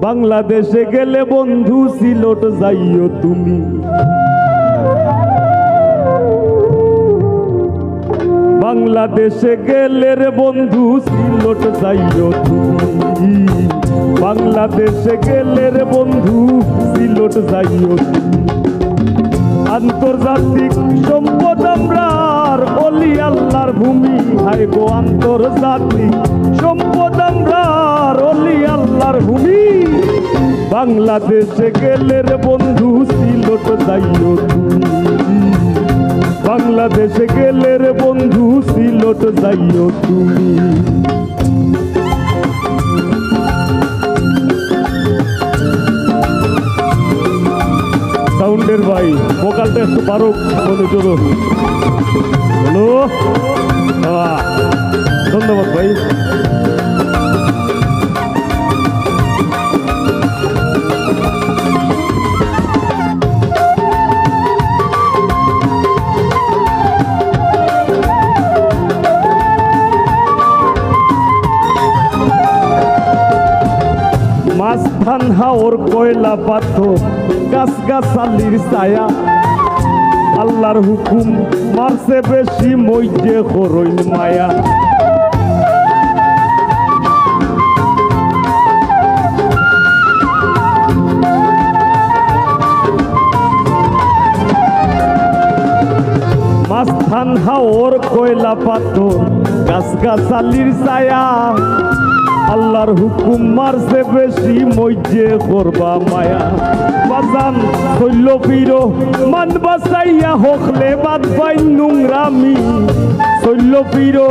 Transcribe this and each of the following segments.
বাংলাদেশে গেলে বন্ধু সিলেট যাইও তুমি। বাংলাদেশে গেলে রে বন্ধু সিলেট যাইও তুমি। বাংলাদেশে গেলে রে বন্ধু সিলেট যাইও তুমি। আন্তর্জাতিক সম্পদ আমরার অলি আল্লাহর ভূমি। হায় গো আন্তর্জাতিক সম্পদ আমরার অলি আল্লাহর ভূমি। বাংলাদেশে গেলে রে বন্ধু সিলেট যাইও তুমি। বাংলাদেশে গেলে রে বন্ধু সিলেট যাইও তুমি। সাউন্ডের ভাই ভোকালটা একটু পারো বলে চলো। হ্যালো, ধন্যবাদ ভাই। মাঝখান হাওর কয়লা পাথর গাছ গাছালির ছায়া। আল্লাহর হুকুম মারছে বেশি মইজে হরইন মায়া। মাঝখান হাওর কয়লা পাথর গাছ গাছালির ছায়া। আল্লাহর হুকুম মারছে বেশি মইজে করবা মায়া। বাজান হইল পিরো মান বাসাইয়া হকলে বাদ পাই নোংরামি। হইল পিরো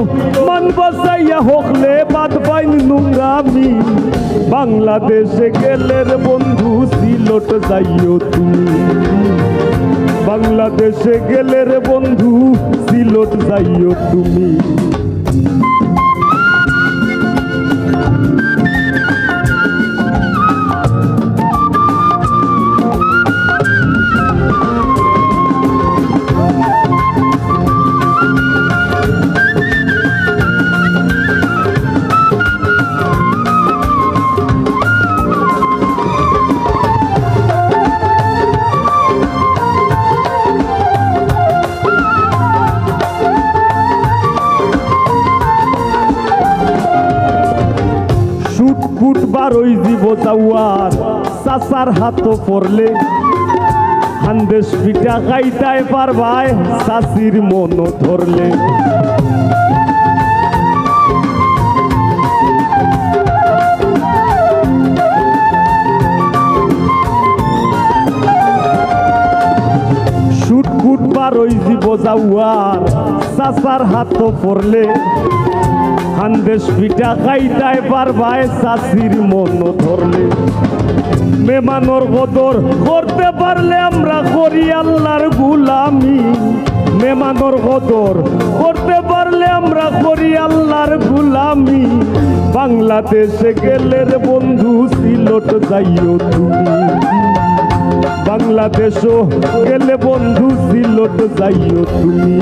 মান বাসাইয়া হকলে বাদ পাই নোংরামি। বাংলাদেশে গেলে রে বন্ধু সিলেট যাইও তুমি। বাংলাদেশে গেলে রে বন্ধু সিলেট যাইও তুমি। ফুটবার ওই জীব যাওয়ার চাচার হাত পড়লে। হান্দেশ পিঠা খাইতাই পারবাই চাচির মন ধরলে। ফুটবার ওই জীব যাওয়ার চাচার হাত পড়লে। হান্দেশ পিঠা খাইতাই পারবাই চাচির মন ধরলে। মেমানোর কদর করতে পারলে আমরা করি আল্লাহর গুলামি। মেমানোর কদর করতে পারলে আমরা করি আল্লাহর গুলামি। বাংলাদেশে গেলে রে বন্ধু সিলেট যাইও তুমি। বাংলাদেশও গেলে বন্ধু সিলেট যাইও তুমি।